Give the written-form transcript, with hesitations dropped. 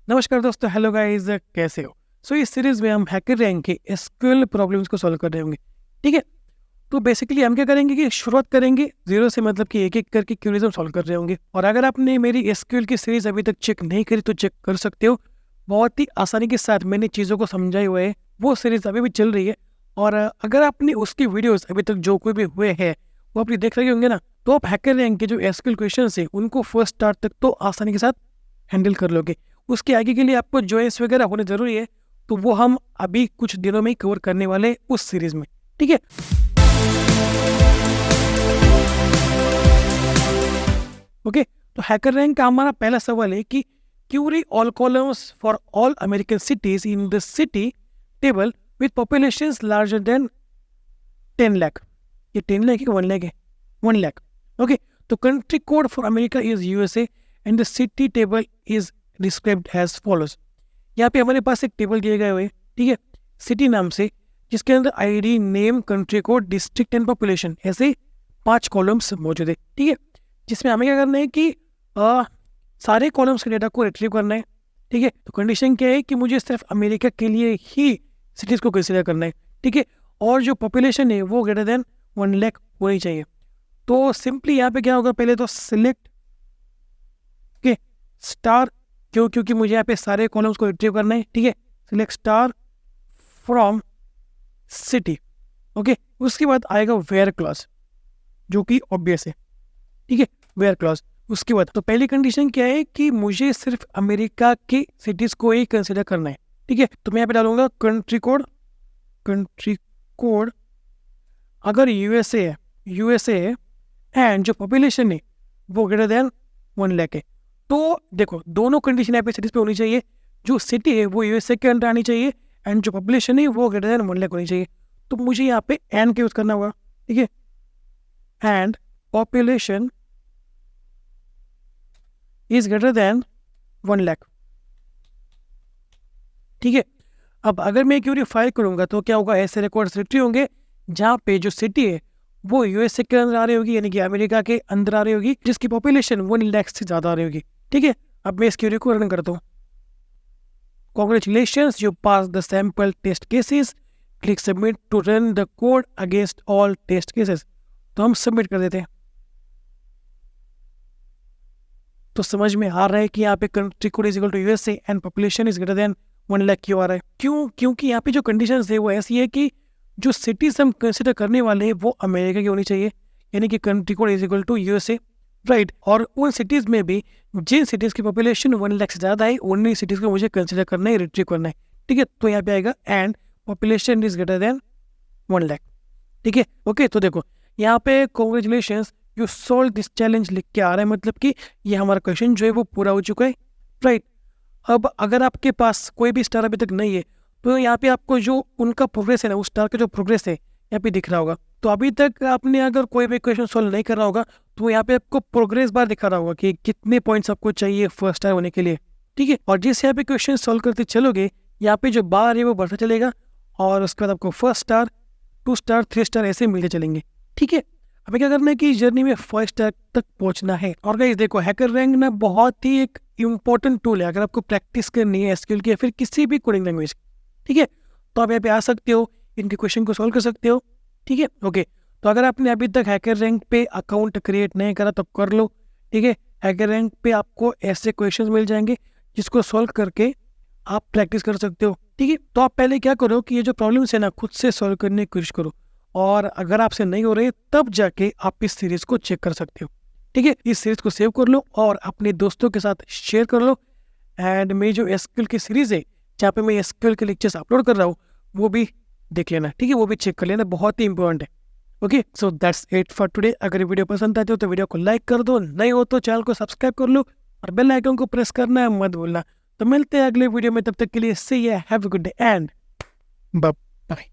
नमस्कार दोस्तों, hello guys, कैसे हो? इस सीरीज में हम हैकर रैंक के एसक्यूएल प्रॉब्लम्स को सॉल्व कर रहे होंगे। ठीक है, तो बेसिकली हम क्या करेंगे कि शुरुआत करेंगे जीरो से, मतलब कि एक एक करके क्वेरीज हम सॉल्व कर रहे होंगे। और अगर आपने मेरी एसक्यूएल की सीरीज अभी तक चेक नहीं करी तो चेक कर सकते हो। बहुत ही आसानी के साथ मैंने चीज़ों को समझाए हुए है। वो सीरीज अभी भी चल रही है। और अगर आपने उसकी वीडियोस अभी तक जो कोई भी हुए हैं वो अपनी देख रहे होंगे ना, तो आप हैकर रैंक के जो एसक्यूएल क्वेश्चन है उनको फर्स्ट स्टार्ट तक तो आसानी के साथ हैंडल कर लोगे। उसके आगे के लिए आपको जॉइंस वगैरह होने जरूरी है, तो वो हम अभी कुछ दिनों में ही कवर करने वाले हैं उस सीरीज में। ठीक है, ओके। तो हैकर रैंक का हमारा पहला सवाल है कि query all columns for all American cities in the city table with population larger than 10 lakh. ये 10 लाख है कि 1 लाख है? 1 लाख। ओके, तो country code for America is USA and the city table is described as follows. यहाँ पे हमारे पास एक टेबल दिए गए हुए, ठीक है, सिटी नाम से, जिसके अंदर ID, name, country code, district and population, ऐसे 5 कॉलम्स मौजूद है। ठीक है, जिसमें हमें क्या करना है कि सारे कॉलम्स के डेटा को रिट्रीव करना है। ठीक है, तो कंडीशन क्या है कि मुझे सिर्फ अमेरिका के लिए ही सिटीज को कंसिडर करना है। ठीक है, और जो पॉपुलेशन है वो ग्रेटर देन 1 लाख होनी चाहिए। तो सिंपली यहाँ पे क्या होगा, पहले तो सिलेक्ट के स्टार, क्योंकि मुझे यहाँ पे सारे कॉलम्स को रिट्रीव करना है। ठीक है, select star from city. Okay, उसके बाद आएगा वेयर क्लॉज, जो कि ऑब्वियस है। ठीक है, वेयर क्लॉज। उसके बाद तो पहली कंडीशन क्या है कि मुझे सिर्फ अमेरिका के सिटीज को ही कंसिडर करना है। ठीक है, तो मैं यहाँ पे डालूंगा कंट्री कोड अगर यूएसए है एंड जो पॉपुलेशन है वो ग्रेटर देन 1 लाख है। तो देखो, दोनों कंडीशन यहाँ पे सिटीज पे होनी चाहिए। जो सिटी है वो यूएसए के अंदर आनी चाहिए एंड जो पॉपुलेशन है वो ग्रेटर देन 1 लाख होनी चाहिए। तो मुझे यहाँ पे एंड का यूज करना होगा। ठीक है, and population is greater than 1 lakh. ठीक है, अब अगर मैं क्यूरी फाइल करूंगा तो क्या होगा, ऐसे रिकॉर्ड्स रिट्रीव होंगे जहाँ पे जो सिटी है वो यूएसए के अंदर आ रही होगी, यानी कि अमेरिका के अंदर आ रही होगी, जिसकी पॉपुलेशन 1 लाख से ज्यादा आ रही होगी। ठीक है, अब मैं इस क्यूरी को रन करता हूँ। Congratulations, you passed the sample test cases. Click submit to run the code against all test cases. तो हम सबमिट कर देते हैं। तो समझ में आ रहा है कि यहाँ पे country code is equal to USA and population is greater than 1 lakh क्यों आ रहा है? क्योंकि यहाँ पे जो कंडीशंस है वो ऐसी है कि जो सिटीज हम कंसिडर करने वाले हैं वो अमेरिका की होनी चाहिए, यानी कि country code is equal to USA, right. और उन सिटीज में भी जिन सिटीज की पॉपुलेशन 1 लाख से ज्यादा है उन्हीं सिटीज को मुझे कंसिडर करना है, रिट्रीव करना है। ठीक है, तो यहाँ पे आएगा and population is greater than 1 lakh. ठीक है, ओके। तो देखो यहाँ पे congratulations, you solve this challenge लिख के आ रहा है, मतलब कि ये हमारा क्वेश्चन जो है वो पूरा हो चुका है, राइट। अब अगर आपके पास कोई भी स्टार अभी तक नहीं है तो यहाँ पे आपको जो उनका प्रोग्रेस है ना, उस स्टार का जो प्रोग्रेस है यहाँ पे दिख रहा होगा। तो अभी तक आपने अगर कोई भी क्वेश्चन सॉल्व नहीं कर रहा होगा तो यहाँ पे आपको प्रोग्रेस बार दिखा रहा होगा कि कितने पॉइंट्स आपको चाहिए फर्स्ट स्टार होने के लिए। ठीक है, और जिस यहाँ पे क्वेश्चन सॉल्व करते चलोगे यहाँ पे जो बार है वो बढ़ता चलेगा और उसके बाद आपको फर्स्ट स्टार, 2 स्टार, 3 स्टार ऐसे मिलते चलेंगे। ठीक है, हमें क्या करना है कि जर्नी में 5 स्टार तक पहुंचना है। और गाइस देखो, हैकर रैंक ना बहुत ही एक इम्पोर्टेंट टूल है अगर आपको प्रैक्टिस करनी है एसक्यूएल की या फिर किसी भी कोडिंग लैंग्वेज। ठीक है, तो आप यहाँ पे आ सकते हो, इनके क्वेश्चन को सॉल्व कर सकते हो। ठीक है, ओके। तो अगर आपने अभी तक हैकर रैंक पे अकाउंट क्रिएट नहीं करा तो कर लो। ठीक है, हैकर रैंक पे आपको ऐसे क्वेश्चन मिल जाएंगे जिसको सॉल्व करके आप प्रैक्टिस कर सकते हो। ठीक है, तो आप पहले क्या करो कि ये जो प्रॉब्लम्स है ना खुद से सॉल्व करने की कोशिश करो, और अगर आपसे नहीं हो रहे तब जाके आप इस सीरीज को चेक कर सकते हो। ठीक है, इस सीरीज को सेव कर लो और अपने दोस्तों के साथ शेयर कर लो। एंड मेरी जो एसक्यूएल की सीरीज है जहाँ पे मैं एसक्यूएल के लेक्चर्स अपलोड कर रहा हूँ वो भी देख लेना। ठीक है, वो भी चेक कर लेना, बहुत ही इंपॉर्टेंट है। Okay, so that's it for today. अगर वीडियो पसंद आती हो तो वीडियो को लाइक कर दो, नहीं हो तो चैनल को सब्सक्राइब कर लो और बेल आइकन को प्रेस करना मत भूलना। तो मिलते हैं अगले वीडियो में, तब तक के लिए see you, have a good day and bye.